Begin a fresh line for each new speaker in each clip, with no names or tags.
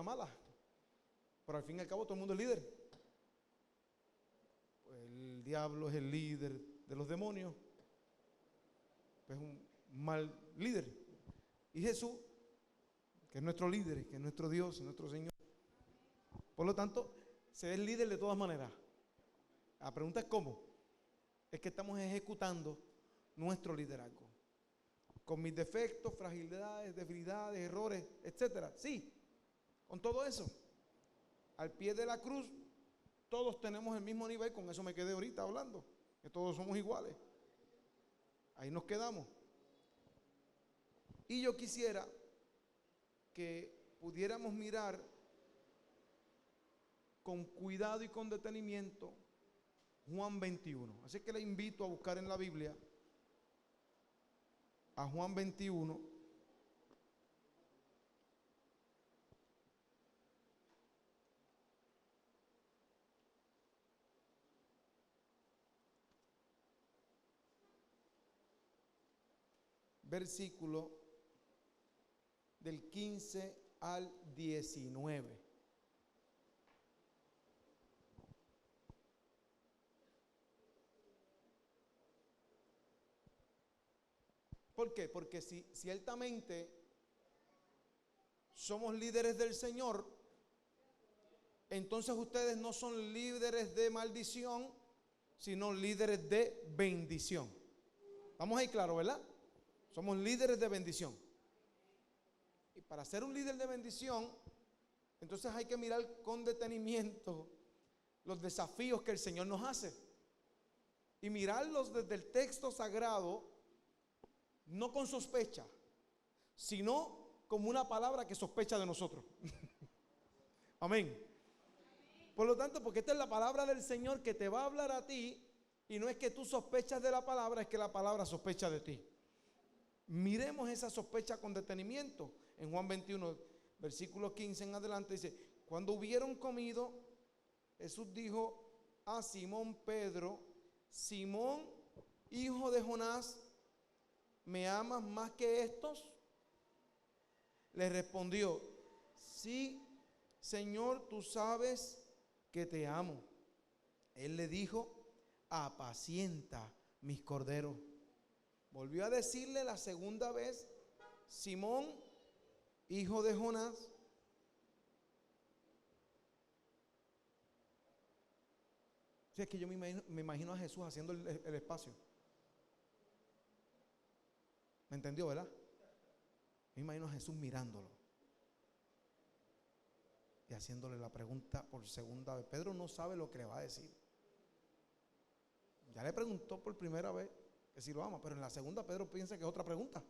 mala, pero al fin y al cabo todo el mundo es líder. Pues el diablo es el líder de los demonios, pues es un mal líder. Y Jesús, que es nuestro líder, que es nuestro Dios, nuestro Señor, por lo tanto, se es líder de todas maneras. La pregunta es cómo. Es que estamos ejecutando nuestro liderazgo. Con mis defectos, fragilidades, debilidades, errores, etcétera. Sí, con todo eso. Al pie de la cruz, todos tenemos el mismo nivel. Con eso me quedé ahorita hablando, que todos somos iguales. Ahí nos quedamos. Y yo quisiera que pudiéramos mirar con cuidado y con detenimiento Juan 21. Así que le invito a buscar en la Biblia a Juan 21. Versículo del 15 al 19. ¿Por qué? Porque si ciertamente somos líderes del Señor, entonces ustedes no son líderes de maldición, sino líderes de bendición. Vamos ahí claro, ¿verdad? Somos líderes de bendición. Y para ser un líder de bendición, entonces hay que mirar con detenimiento los desafíos que el Señor nos hace. Y mirarlos desde el texto sagrado, no con sospecha, sino como una palabra que sospecha de nosotros. Amén. Por lo tanto, porque esta es la palabra del Señor que te va a hablar a ti, y no es que tú sospechas de la palabra, es que la palabra sospecha de ti. Miremos esa sospecha con detenimiento. En Juan 21, versículo 15 en adelante dice: cuando hubieron comido, Jesús dijo a Simón Pedro: Simón, hijo de Jonás, ¿me amas más que estos? Le respondió: sí, Señor, tú sabes que te amo. Él le dijo: apacienta mis corderos. Volvió a decirle la segunda vez: Simón, hijo de Jonás, si es que yo me imagino a Jesús haciendo el espacio. ¿Me entendió, verdad? Me imagino a Jesús mirándolo y haciéndole la pregunta por segunda vez. Pedro no sabe lo que le va a decir. Ya le preguntó por primera vez que si lo ama, pero en la segunda Pedro piensa que es otra pregunta.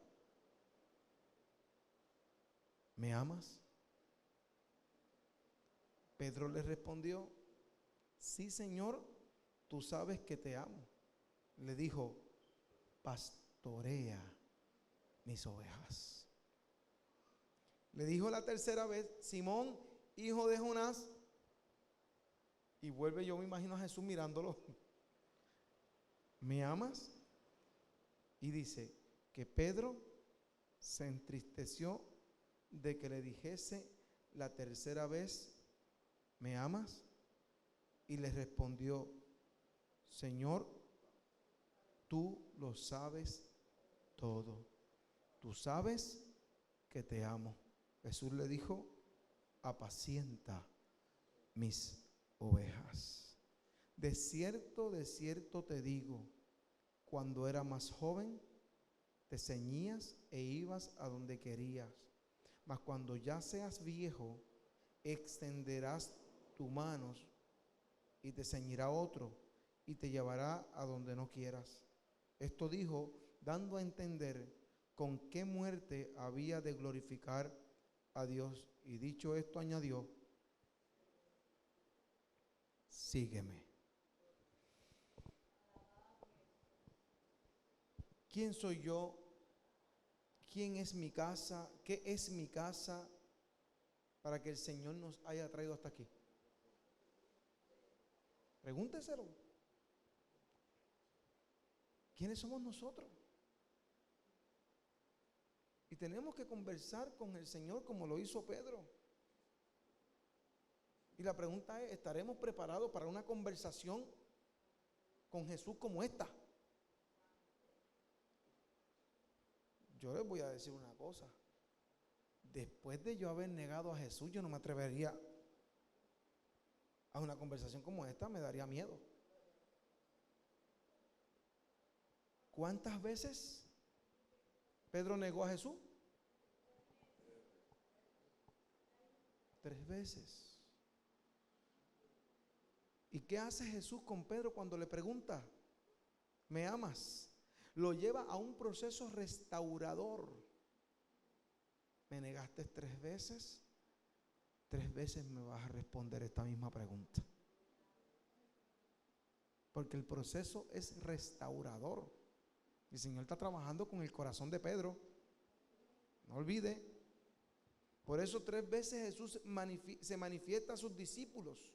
¿Me amas? Pedro le respondió: sí, Señor, tú sabes que te amo. Le dijo: pastorea mis ovejas. Le dijo la tercera vez: Simón, hijo de Jonás. Y vuelve, yo me imagino a Jesús mirándolo: ¿me amas? Y dice que Pedro se entristeció de que le dijese la tercera vez: ¿me amas? Y le respondió: Señor, tú lo sabes todo. Tú sabes que te amo. Jesús le dijo: apacienta mis ovejas. De cierto te digo, cuando era más joven, te ceñías e ibas a donde querías. Mas cuando ya seas viejo, extenderás tus manos y te ceñirá otro y te llevará a donde no quieras. Esto dijo, dando a entender con qué muerte había de glorificar a Dios. Y dicho esto, añadió: sígueme. ¿Quién soy yo? ¿Quién es mi casa? ¿Qué es mi casa para que el Señor nos haya traído hasta aquí? Pregúnteselo. ¿Quiénes somos nosotros? Y tenemos que conversar con el Señor como lo hizo Pedro. Y la pregunta es, ¿estaremos preparados para una conversación con Jesús como esta? Yo les voy a decir una cosa. Después de yo haber negado a Jesús, yo no me atrevería a una conversación como esta, me daría miedo. ¿Cuántas veces Pedro negó a Jesús? 3 veces. ¿Y qué hace Jesús con Pedro cuando le pregunta, ¿me amas? Lo lleva a un proceso restaurador. ¿Me negaste 3 veces? 3 veces me vas a responder esta misma pregunta. Porque el proceso es restaurador. El Señor está trabajando con el corazón de Pedro. No olvide. Por eso 3 veces Jesús se manifiesta a sus discípulos.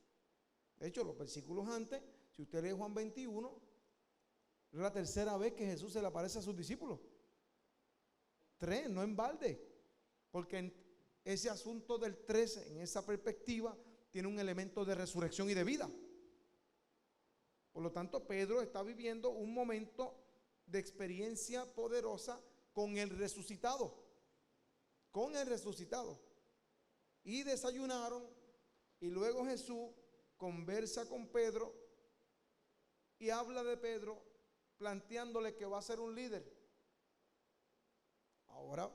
De hecho, los versículos antes, si usted lee Juan 21, es la 3ª vez que Jesús se le aparece a sus discípulos. 3, no en balde. Porque en ese asunto del 13, en esa perspectiva, tiene un elemento de resurrección y de vida. Por lo tanto, Pedro está viviendo un momento de experiencia poderosa con el resucitado. Con el resucitado. Y desayunaron, y luego Jesús conversa con Pedro y habla de Pedro, planteándole que va a ser un líder. Ahora,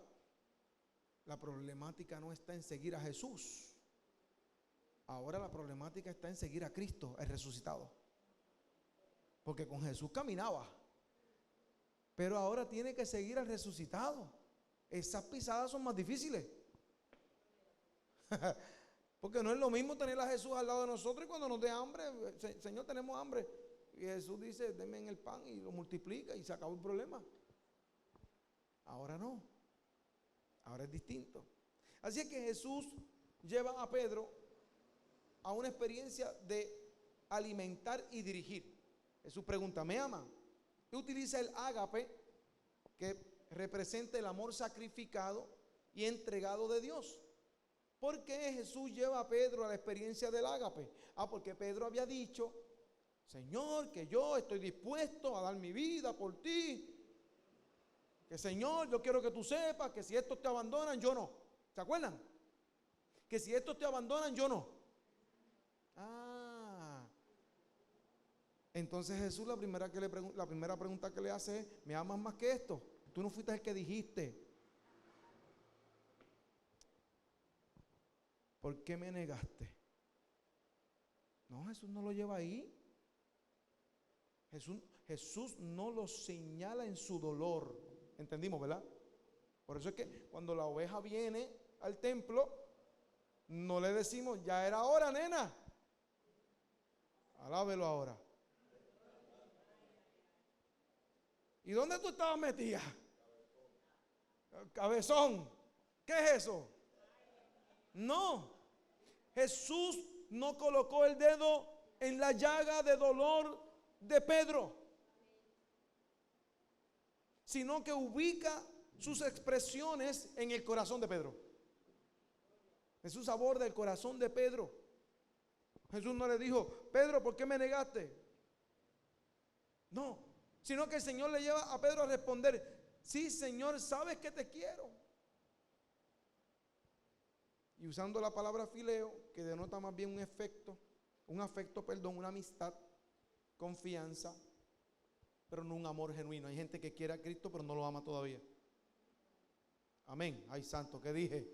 la problemática no está en seguir a Jesús. Ahora la problemática está en seguir a Cristo, el resucitado. Porque con Jesús caminaba. Pero ahora tiene que seguir al resucitado. Esas pisadas son más difíciles. Porque no es lo mismo tener a Jesús al lado de nosotros y cuando nos dé hambre, Señor, tenemos hambre. Y Jesús dice, denme en el pan y lo multiplica y se acabó el problema. Ahora no. Ahora es distinto. Así es que Jesús lleva a Pedro a una experiencia de alimentar y dirigir. Jesús pregunta, ¿me aman? Y utiliza el ágape, que representa el amor sacrificado y entregado de Dios. ¿Por qué Jesús lleva a Pedro a la experiencia del ágape? Porque Pedro había dicho, Señor, que yo estoy dispuesto a dar mi vida por ti. Que Señor, yo quiero que tú sepas que si estos te abandonan, yo no. ¿Se acuerdan? Que si estos te abandonan, yo no. Entonces Jesús la primera pregunta que le hace es, ¿me amas más que esto? Tú no fuiste el que dijiste. ¿Por qué me negaste? No, Jesús no lo lleva ahí. Jesús no lo señala en su dolor. ¿Entendimos, verdad? Por eso es que cuando la oveja viene al templo, no le decimos, ya era hora, nena. Alábelo ahora. ¿Y dónde tú estabas metida? Cabezón. ¿Qué es eso? No. Jesús no colocó el dedo en la llaga de dolor de Pedro, sino que ubica sus expresiones en el corazón de Pedro. Jesús aborda el corazón de Pedro. Jesús no le dijo, Pedro, ¿por qué me negaste? No, sino que el Señor le lleva a Pedro a responder, sí, Señor, sabes que te quiero. Y usando la palabra fileo, que denota más bien un afecto, una amistad, confianza, pero no un amor genuino. Hay gente que quiere a Cristo, pero no lo ama todavía. Amén. Ay, santo, ¿qué dije?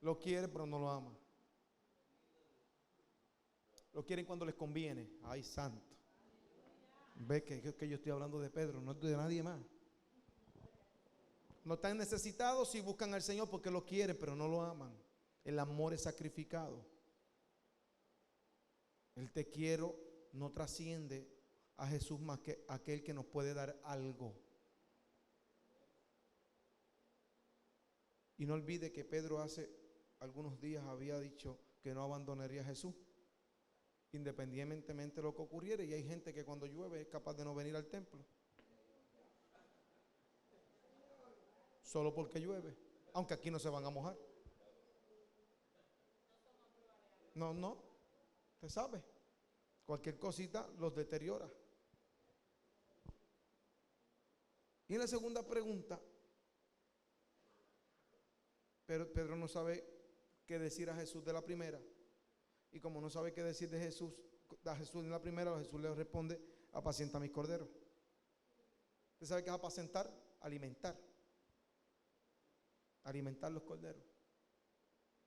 Lo quiere, pero no lo ama. Lo quieren cuando les conviene. Ay, santo. Ve que yo estoy hablando de Pedro, no de nadie más. No están necesitados si buscan al Señor porque lo quieren, pero no lo aman. El amor es sacrificado. El te quiero no trasciende a Jesús más que aquel que nos puede dar algo. Y no olvide que Pedro hace algunos días había dicho que no abandonaría a Jesús, independientemente de lo que ocurriera. Y hay gente que cuando llueve es capaz de no venir al templo, solo porque llueve, aunque aquí no se van a mojar. No, no. Usted sabe. Cualquier cosita los deteriora. Y en la segunda pregunta, pero Pedro no sabe qué decir a Jesús de la primera. Y como no sabe qué decir de Jesús, a Jesús en la primera, Jesús le responde: apacienta mis corderos. ¿Usted sabe qué es apacentar? Alimentar. Alimentar los corderos.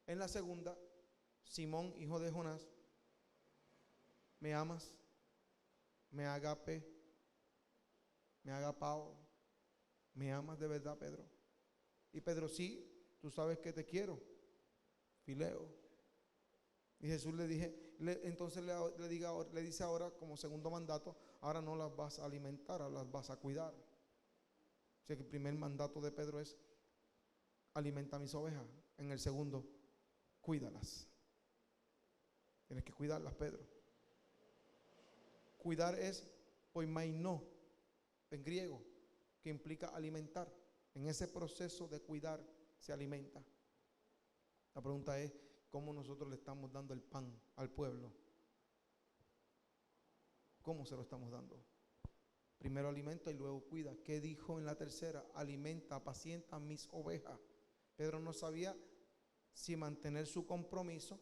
En la segunda, Simón, hijo de Jonás, ¿me amas? ¿Me agape? ¿Me agapao? ¿Me amas de verdad, Pedro? Y Pedro: sí, tú sabes que te quiero, Fileo. Y Jesús le dice ahora como segundo mandato: ahora no las vas a alimentar, ahora las vas a cuidar. O sea que el primer mandato de Pedro es: alimenta mis ovejas. En el segundo: cuídalas. Tienes que cuidarlas, Pedro. Cuidar es poimaino en griego, que implica alimentar. En ese proceso de cuidar se alimenta. La pregunta es: ¿cómo nosotros le estamos dando el pan al pueblo? ¿Cómo se lo estamos dando? Primero alimenta y luego cuida. ¿Qué dijo en la tercera? Alimenta, apacienta mis ovejas. Pedro no sabía si mantener su compromiso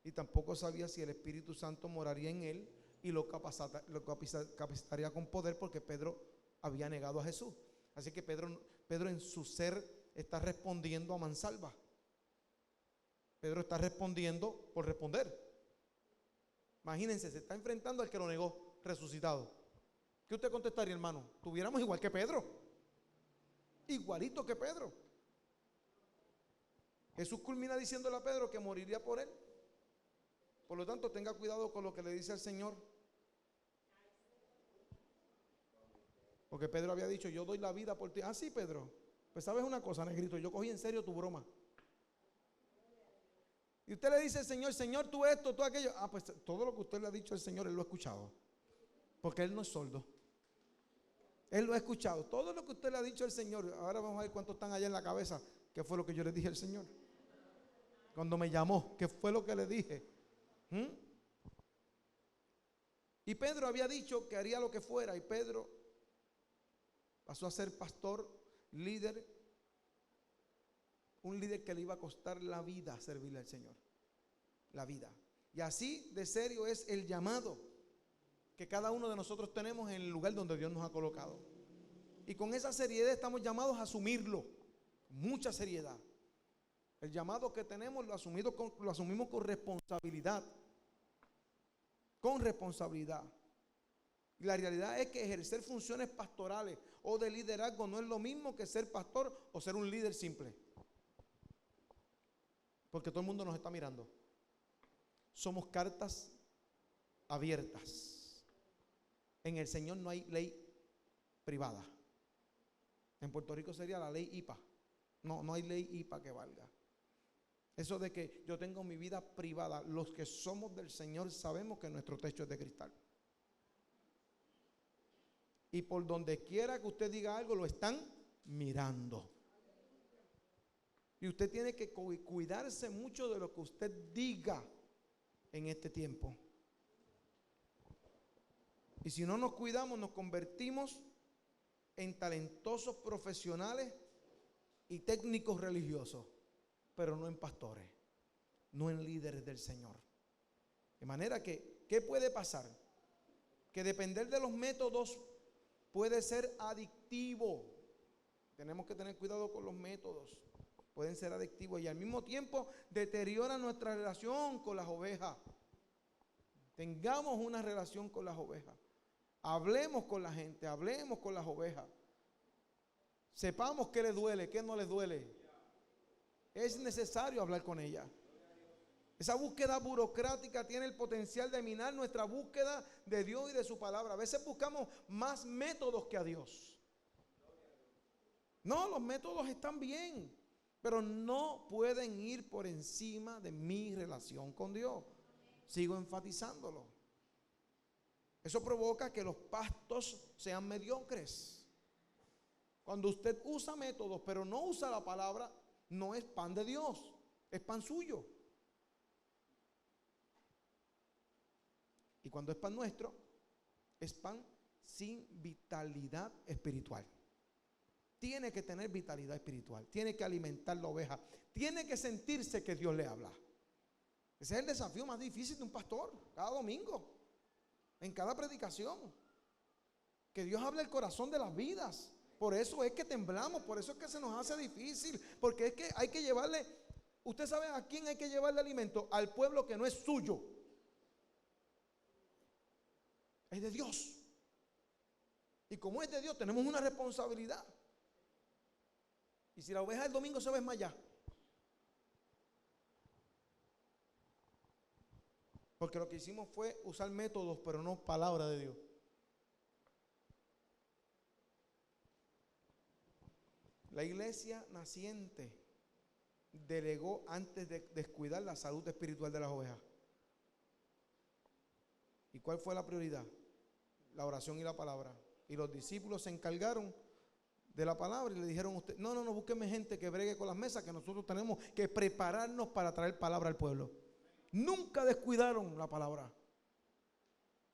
y tampoco sabía si el Espíritu Santo moraría en él y lo capacitaría con poder, porque Pedro había negado a Jesús. Así que Pedro en su ser está respondiendo a mansalva. Pedro está respondiendo por responder. Imagínense, se está enfrentando al que lo negó, resucitado. ¿Qué usted contestaría, hermano? Tuviéramos igual que Pedro. Igualito que Pedro. Jesús culmina diciéndole a Pedro que moriría por él. Por lo tanto, tenga cuidado con lo que le dice al Señor. Porque Pedro había dicho: yo doy la vida por ti. Ah, sí, Pedro. Pues sabes una cosa, negrito, yo cogí en serio tu broma. Y usted le dice al Señor: Señor, tú esto, tú aquello. Ah, pues todo lo que usted le ha dicho al Señor, Él lo ha escuchado. Porque Él no es sordo. Él lo ha escuchado. Todo lo que usted le ha dicho al Señor. Ahora vamos a ver cuántos están allá en la cabeza. ¿Qué fue lo que yo le dije al Señor? Cuando me llamó, ¿qué fue lo que le dije? Y Pedro había dicho que haría lo que fuera. Y Pedro pasó a ser pastor, líder. Un líder que le iba a costar la vida servirle al Señor. La vida. Y así de serio es el llamado que cada uno de nosotros tenemos en el lugar donde Dios nos ha colocado. Y con esa seriedad estamos llamados a asumirlo. Mucha seriedad. El llamado que tenemos lo asumimos con responsabilidad. Con responsabilidad. Y la realidad es que ejercer funciones pastorales o de liderazgo no es lo mismo que ser pastor o ser un líder simple. Porque todo el mundo nos está mirando. Somos cartas abiertas. En el Señor no hay ley privada. En Puerto Rico sería la ley IPA. No hay ley IPA que valga. Eso de que yo tengo mi vida privada, los que somos del Señor sabemos que nuestro techo es de cristal. Y por donde quiera que usted diga algo, lo están mirando. Y usted tiene que cuidarse mucho de lo que usted diga en este tiempo. Y si no nos cuidamos, nos convertimos en talentosos profesionales y técnicos religiosos, pero no en pastores, no en líderes del Señor. De manera que, ¿qué puede pasar? Que depender de los métodos puede ser adictivo. Tenemos que tener cuidado con los métodos. Pueden ser adictivos y al mismo tiempo deterioran nuestra relación con las ovejas. Tengamos una relación con las ovejas. Hablemos con la gente, hablemos con las ovejas. Sepamos qué les duele, qué no les duele. Es necesario hablar con ellas. Esa búsqueda burocrática tiene el potencial de minar nuestra búsqueda de Dios y de su palabra. A veces buscamos más métodos que a Dios. No, los métodos están bien, pero no pueden ir por encima de mi relación con Dios. Sigo enfatizándolo. Eso provoca que los pastos sean mediocres. Cuando usted usa métodos pero no usa la palabra, no es pan de Dios, es pan suyo. Y cuando es pan nuestro, es pan sin vitalidad espiritual. Tiene que tener vitalidad espiritual, tiene que alimentar la oveja, tiene que sentirse que Dios le habla. Ese es el desafío más difícil de un pastor, cada domingo, en cada predicación. Que Dios hable el corazón de las vidas. Por eso es que temblamos, por eso es que se nos hace difícil, porque es que hay que llevarle, usted sabe a quién hay que llevarle alimento, al pueblo que no es suyo, es de Dios. Y como es de Dios, tenemos una responsabilidad. Y si la oveja el domingo se va a desmayar, porque lo que hicimos fue usar métodos, pero no palabra de Dios. La iglesia naciente delegó antes de descuidar la salud espiritual de las ovejas. ¿Y cuál fue la prioridad? La oración y la palabra. Y los discípulos se encargaron de la palabra y le dijeron a usted, no, búsqueme gente que bregue con las mesas, que nosotros tenemos que prepararnos para traer palabra al pueblo. Nunca descuidaron la palabra.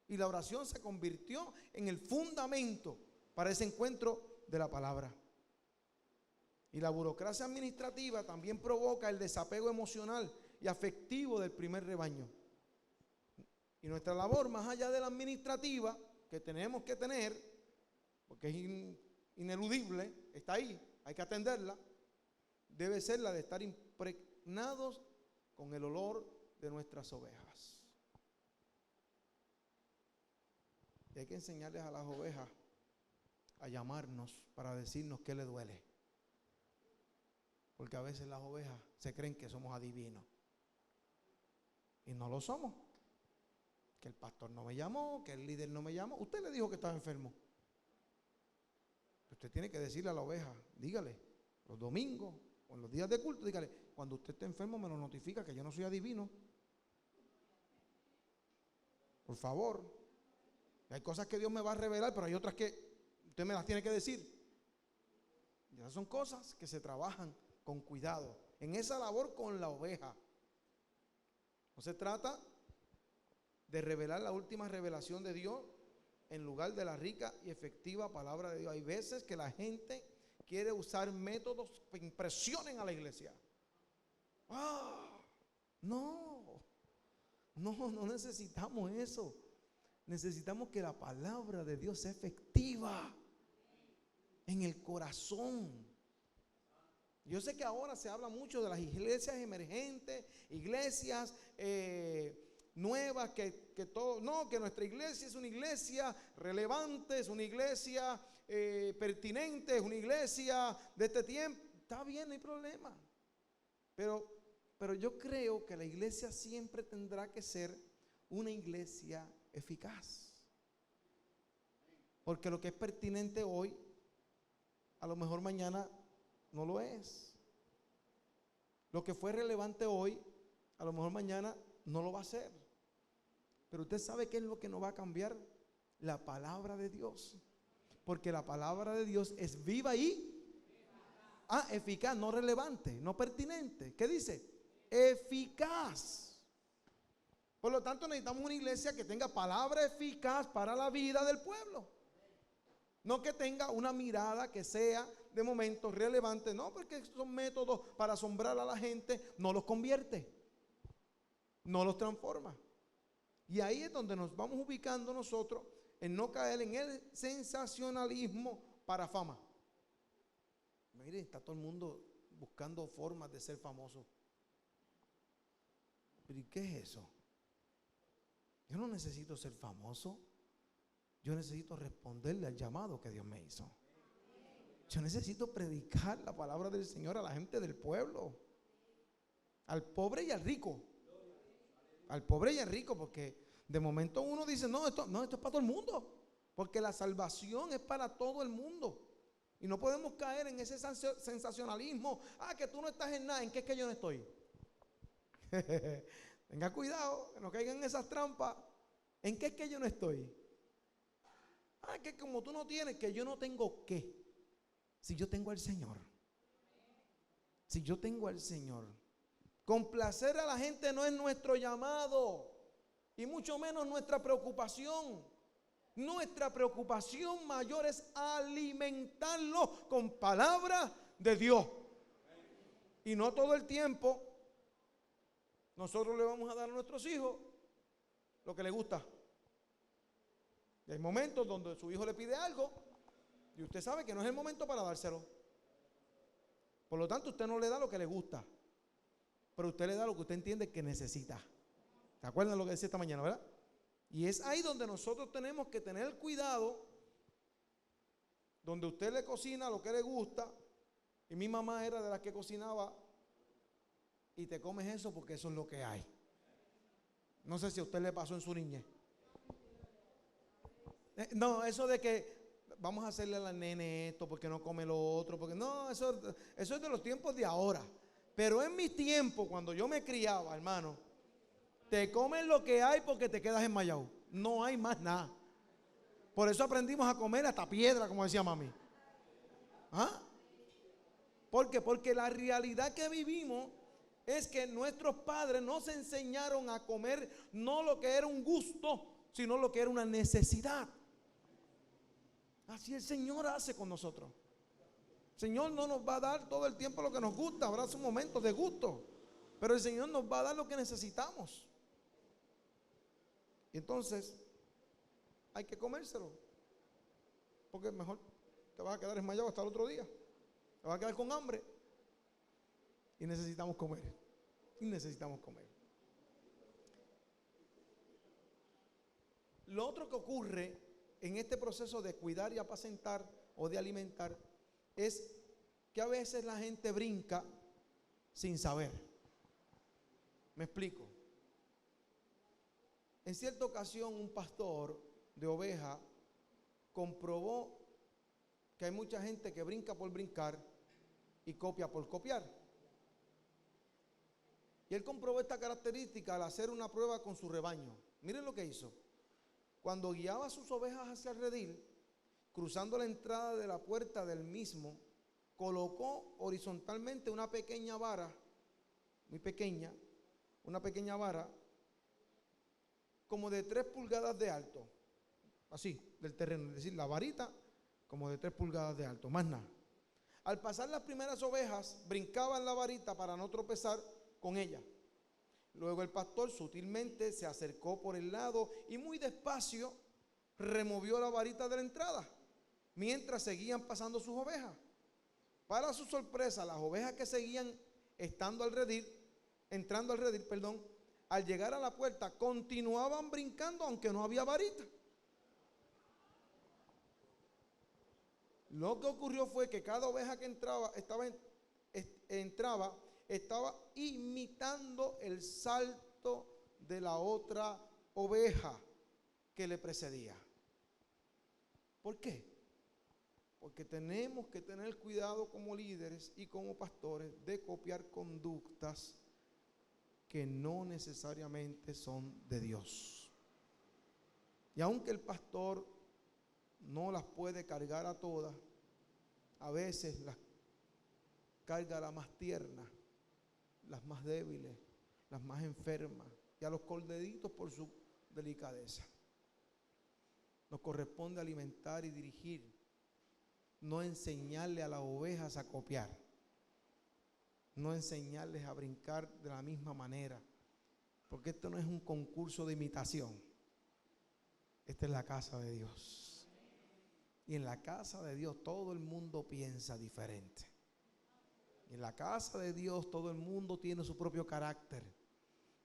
Y la oración se convirtió en el fundamento para ese encuentro de la palabra. Y la burocracia administrativa también provoca el desapego emocional y afectivo del primer rebaño. Y nuestra labor, más allá de la administrativa, que tenemos que tener, porque es ineludible, está ahí, hay que atenderla, debe ser la de estar impregnados con el olor de nuestras ovejas. Y hay que enseñarles a las ovejas a llamarnos para decirnos qué le duele. Porque a veces las ovejas se creen que somos adivinos. Y no lo somos. Que el pastor no me llamó, que el líder no me llamó. Usted le dijo que estaba enfermo. Usted tiene que decirle a la oveja, dígale, los domingos o en los días de culto, dígale, cuando usted esté enfermo me lo notifica, que yo no soy adivino. Por favor. Hay cosas que Dios me va a revelar, pero hay otras que usted me las tiene que decir. Y esas son cosas que se trabajan con cuidado, en esa labor con la oveja. No se trata de revelar la última revelación de Dios en lugar de la rica y efectiva palabra de Dios. Hay veces que la gente quiere usar métodos que impresionen a la iglesia. No necesitamos eso. Necesitamos que la palabra de Dios sea efectiva en el corazón. Yo sé que ahora se habla mucho de las iglesias emergentes, iglesias nuevas, que todo, no, que nuestra iglesia es una iglesia relevante, es una iglesia pertinente, es una iglesia de este tiempo. Está bien, no hay problema. Pero yo creo que la iglesia siempre tendrá que ser una iglesia eficaz. Porque lo que es pertinente hoy, a lo mejor mañana no lo es. Lo que fue relevante hoy, a lo mejor mañana no lo va a ser. Pero usted sabe qué es lo que nos va a cambiar: la palabra de Dios. Porque la palabra de Dios es viva y eficaz, no relevante, no pertinente. ¿Qué dice? Eficaz. Por lo tanto, necesitamos una iglesia que tenga palabra eficaz para la vida del pueblo. No que tenga una mirada que sea de momento relevante, no, porque son métodos para asombrar a la gente, no los convierte, no los transforma. Y ahí es donde nos vamos ubicando nosotros, en no caer en el sensacionalismo para fama. Miren, está todo el mundo buscando formas de ser famoso. ¿Pero y qué es eso? Yo no necesito ser famoso. Yo necesito responderle al llamado que Dios me hizo. Yo necesito predicar la palabra del Señor a la gente del pueblo, al pobre y al rico. Al pobre y al rico, porque de momento uno dice, no, esto es para todo el mundo, porque la salvación es para todo el mundo. Y no podemos caer en ese sensacionalismo. Que tú no estás en nada. ¿En qué es que yo no estoy? Tenga cuidado, que no caigan en esas trampas. ¿En qué es que yo no estoy? Que como tú no tienes, que yo no tengo qué. Si yo tengo al Señor. Si yo tengo al Señor. Complacer a la gente no es nuestro llamado. Y mucho menos nuestra preocupación. Nuestra preocupación mayor es alimentarlo con palabra de Dios. Y no todo el tiempo nosotros le vamos a dar a nuestros hijos lo que les gusta. Y hay momentos donde su hijo le pide algo y usted sabe que no es el momento para dárselo. Por lo tanto, usted no le da lo que le gusta, pero usted le da lo que usted entiende que necesita. ¿Se acuerdan de lo que decía esta mañana, verdad? Y es ahí donde nosotros tenemos que tener cuidado, donde usted le cocina lo que le gusta, y mi mamá era de las que cocinaba, y te comes eso porque eso es lo que hay. No sé si a usted le pasó en su niñez. No, eso de que vamos a hacerle a la nene esto porque no come lo otro, porque no, eso es de los tiempos de ahora. Pero en mis tiempos, cuando yo me criaba, hermano, te comes lo que hay porque te quedas enmayado. No hay más nada. Por eso aprendimos a comer hasta piedra, como decía mami. ¿Ah? ¿Por qué? Porque la realidad que vivimos es que nuestros padres nos enseñaron a comer no lo que era un gusto, sino lo que era una necesidad. Así el Señor hace con nosotros. El Señor no nos va a dar todo el tiempo lo que nos gusta, habrá sus momentos de gusto, pero el Señor nos va a dar lo que necesitamos. Y entonces hay que comérselo, porque mejor te vas a quedar desmayado hasta el otro día, te vas a quedar con hambre. Y necesitamos comer. Y necesitamos comer. Lo otro que ocurre en este proceso de cuidar y apacentar o de alimentar es que a veces la gente brinca sin saber. Me explico. En cierta ocasión un pastor de oveja comprobó que hay mucha gente que brinca por brincar y copia por copiar. Y él comprobó esta característica al hacer una prueba con su rebaño. Miren lo que hizo. Cuando guiaba a sus ovejas hacia el redil, cruzando la entrada de la puerta del mismo, colocó horizontalmente una pequeña vara, muy pequeña, una pequeña vara, como de 3 pulgadas de alto, así, del terreno, es decir, la varita como de 3 pulgadas de alto, más nada. Al pasar las primeras ovejas, brincaban la varita para no tropezar con ella. Luego el pastor sutilmente se acercó por el lado y muy despacio removió la varita de la entrada, mientras seguían pasando sus ovejas. Para su sorpresa, las ovejas que seguían entrando al redil, al llegar a la puerta, continuaban brincando aunque no había varita. Lo que ocurrió fue que cada oveja que entraba estaba imitando el salto de la otra oveja que le precedía. ¿Por qué? Porque tenemos que tener cuidado como líderes y como pastores de copiar conductas que no necesariamente son de Dios. Y aunque el pastor no las puede cargar a todas, a veces las carga a la más tierna, las más débiles, las más enfermas y a los corderitos por su delicadeza. Nos corresponde alimentar y dirigir, no enseñarle a las ovejas a copiar, no enseñarles a brincar de la misma manera, porque esto no es un concurso de imitación, esta es la casa de Dios. Y en la casa de Dios todo el mundo piensa diferente. Y en la casa de Dios todo el mundo tiene su propio carácter.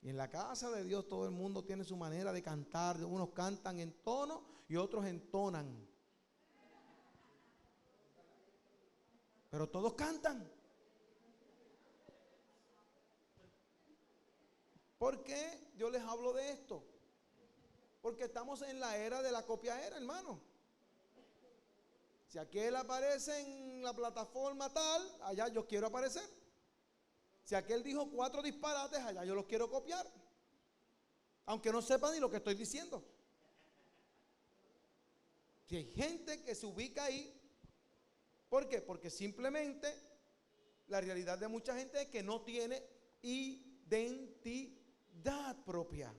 Y en la casa de Dios todo el mundo tiene su manera de cantar. Unos cantan en tono y otros entonan. Pero todos cantan. ¿Por qué yo les hablo de esto? Porque estamos en la era de la copiadera, hermano. Si aquel aparece en la plataforma tal, allá yo quiero aparecer. Si aquel dijo 4 disparates, allá yo los quiero copiar. Aunque no sepa ni lo que estoy diciendo. Si hay gente que se ubica ahí, ¿por qué? Porque simplemente la realidad de mucha gente es que no tiene identidad propia.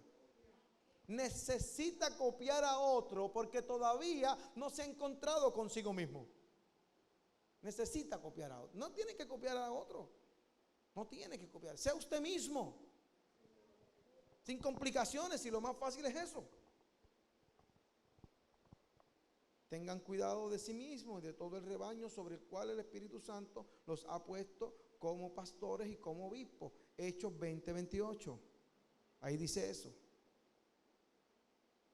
necesita copiar a otro porque todavía no se ha encontrado consigo mismo. Necesita copiar a otro. No tiene que copiar a otro. No tiene que copiar. Sea usted mismo. Sin complicaciones, y lo más fácil es eso. Tengan cuidado de sí mismos y de todo el rebaño sobre el cual el Espíritu Santo los ha puesto como pastores y como obispos. Hechos 20:28. Ahí dice eso.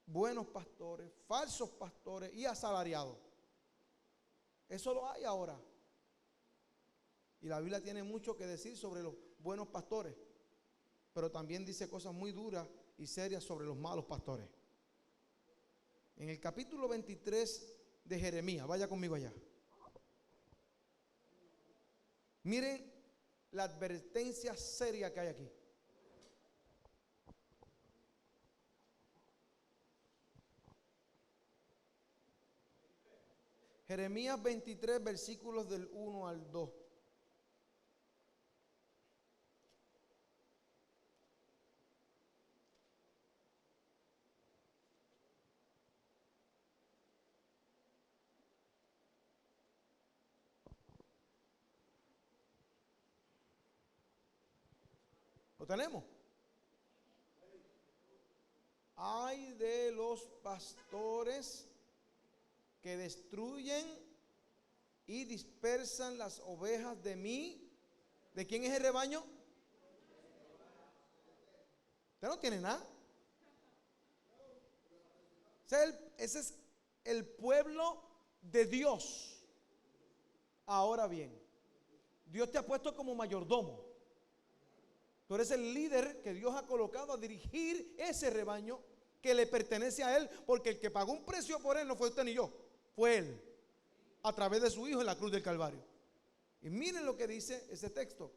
Buenos pastores, falsos pastores y asalariados. Eso lo hay ahora. Y la Biblia tiene mucho que decir sobre los buenos pastores, pero también dice cosas muy duras y serias sobre los malos pastores. En el capítulo 23 de Jeremías, vaya conmigo allá. Miren la advertencia seria que hay aquí. Jeremías 23, versículos del 1 al 2. ¿Lo tenemos? Ay de los pastores que destruyen y dispersan las ovejas de mí. ¿De quién es el rebaño? Usted no tiene nada. Ese es el pueblo de Dios. Ahora bien, Dios te ha puesto como mayordomo. Tú eres el líder que Dios ha colocado a dirigir ese rebaño que le pertenece a Él, porque el que pagó un precio por Él no fue usted ni yo, fue Él, a través de su Hijo en la cruz del Calvario. Y miren lo que dice ese texto.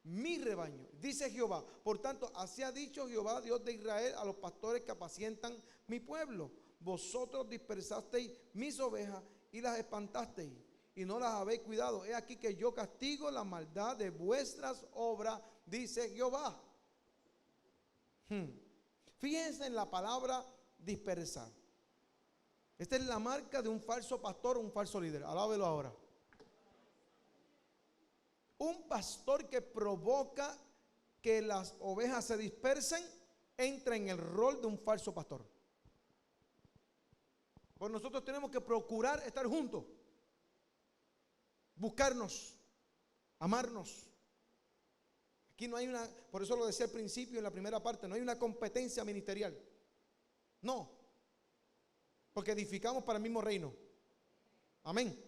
Mi rebaño, dice Jehová. Por tanto, así ha dicho Jehová, Dios de Israel, a los pastores que apacientan mi pueblo. Vosotros dispersasteis mis ovejas y las espantasteis, y no las habéis cuidado. He aquí que yo castigo la maldad de vuestras obras, dice Jehová. Fíjense en la palabra dispersar. Esta es la marca de un falso pastor o un falso líder. Alábelo ahora. Un pastor que provoca que las ovejas se dispersen entra en el rol de un falso pastor. Pues nosotros tenemos que procurar estar juntos, buscarnos, amarnos. Aquí no hay una, por eso lo decía al principio en la primera parte, no hay una competencia ministerial. No, porque edificamos para el mismo reino. Amén.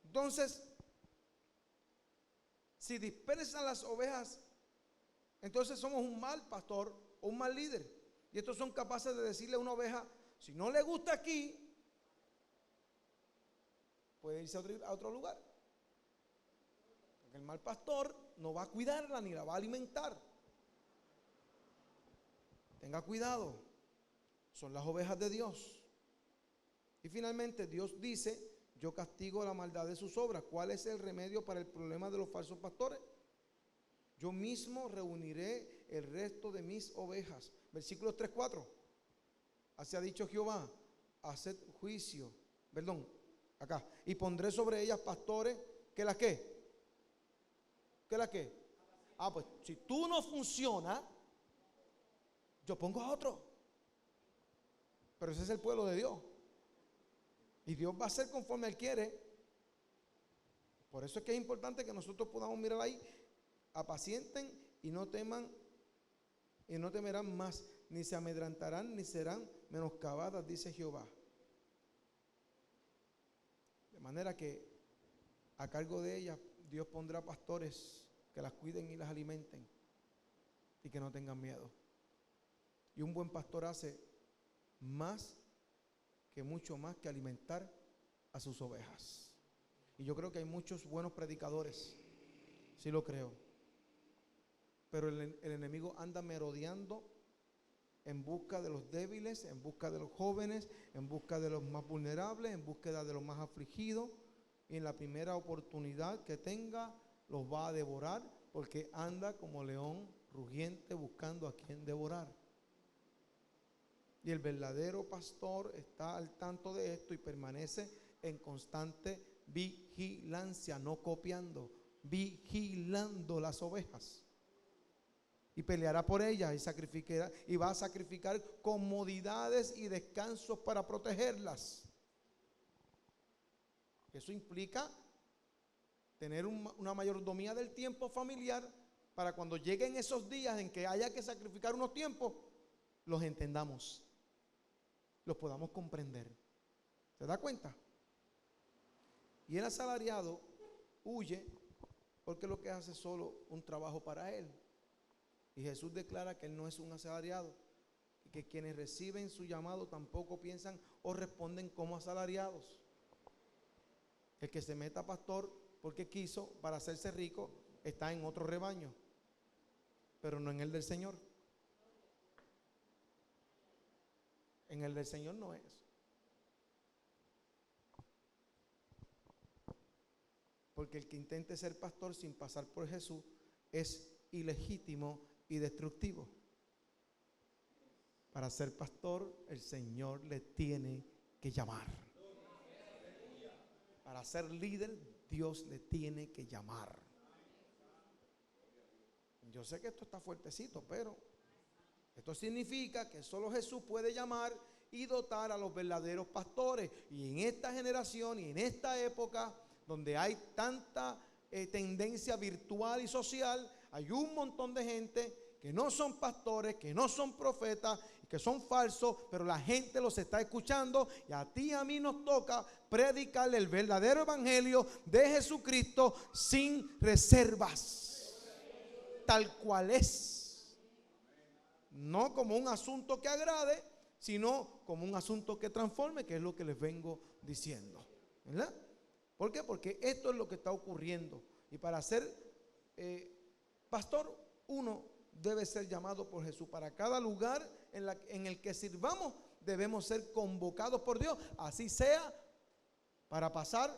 Entonces, si dispersan las ovejas, entonces somos un mal pastor o un mal líder. Y estos son capaces de decirle a una oveja, si no le gusta aquí, puede irse a otro lugar. Porque el mal pastor no va a cuidarla ni la va a alimentar. Tenga cuidado, son las ovejas de Dios. Y finalmente Dios dice, yo castigo la maldad de sus obras. ¿Cuál es el remedio para el problema de los falsos pastores? Yo mismo reuniré el resto de mis ovejas. Versículos 3, 4. Así ha dicho Jehová, haced juicio, acá, y pondré sobre ellas pastores, ¿que las qué? ¿Que las qué? Pues si tú no funciona, yo pongo a otro. Pero ese es el pueblo de Dios. Y Dios va a hacer conforme Él quiere. Por eso es que es importante que nosotros podamos mirar ahí, apacienten y no teman, y no temerán más, ni se amedrantarán, ni serán menoscabadas, dice Jehová. De manera que a cargo de ellas Dios pondrá pastores que las cuiden y las alimenten y que no tengan miedo. Y un buen pastor hace mucho más que alimentar a sus ovejas. Y yo creo que hay muchos buenos predicadores, sí lo creo, pero el enemigo anda merodeando en busca de los débiles, en busca de los jóvenes, en busca de los más vulnerables, en búsqueda de los más afligidos, y en la primera oportunidad que tenga los va a devorar, porque anda como león rugiente buscando a quien devorar. Y el verdadero pastor está al tanto de esto y permanece en constante vigilancia, no copiando, vigilando las ovejas. Y peleará por ellas y sacrificará, y va a sacrificar comodidades y descansos para protegerlas. Eso implica tener una mayordomía del tiempo familiar para cuando lleguen esos días en que haya que sacrificar unos tiempos, los entendamos, los podamos comprender. ¿Se da cuenta? Y el asalariado huye porque lo que hace es solo un trabajo para él. Y Jesús declara que él no es un asalariado y que quienes reciben su llamado tampoco piensan o responden como asalariados. El que se meta pastor porque quiso para hacerse rico está en otro rebaño, pero no en el del Señor. En el del Señor no es. Porque el que intente ser pastor sin pasar por Jesús es ilegítimo y destructivo. Para ser pastor, el Señor le tiene que llamar. Para ser líder, Dios le tiene que llamar. Yo sé que esto está fuertecito, pero esto significa que solo Jesús puede llamar y dotar a los verdaderos pastores. Y en esta generación y en esta época donde hay tanta tendencia virtual y social, hay un montón de gente que no son pastores, que no son profetas, que son falsos, pero la gente los está escuchando y a ti y a mí nos toca predicarle el verdadero evangelio de Jesucristo sin reservas, tal cual es, no como un asunto que agrade, sino como un asunto que transforme, que es lo que les vengo diciendo, ¿verdad? ¿Por qué? Porque esto es lo que está ocurriendo. Y para ser pastor, uno debe ser llamado por Jesús. Para cada lugar en el que sirvamos, debemos ser convocados por Dios. Así sea para pasar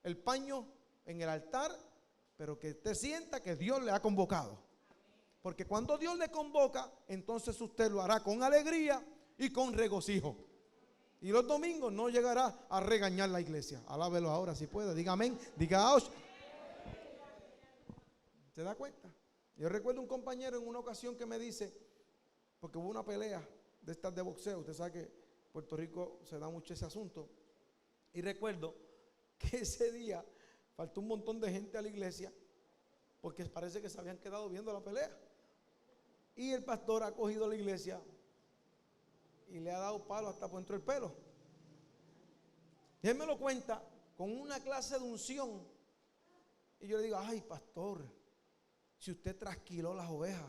el paño en el altar, pero que usted sienta que Dios le ha convocado. Porque cuando Dios le convoca, entonces usted lo hará con alegría y con regocijo. Y los domingos no llegará a regañar la iglesia. Alábelo ahora si puede. Diga amén. Diga ¡auch! ¿Se da cuenta? Yo recuerdo un compañero en una ocasión que me dice, porque hubo una pelea de estas de boxeo. Usted sabe que en Puerto Rico se da mucho ese asunto. Y recuerdo que ese día faltó un montón de gente a la iglesia porque parece que se habían quedado viendo la pelea. Y el pastor ha cogido la iglesia y le ha dado palo hasta por dentro del pelo. Y él me lo cuenta con una clase de unción. Y yo le digo, ay pastor, si usted trasquiló las ovejas.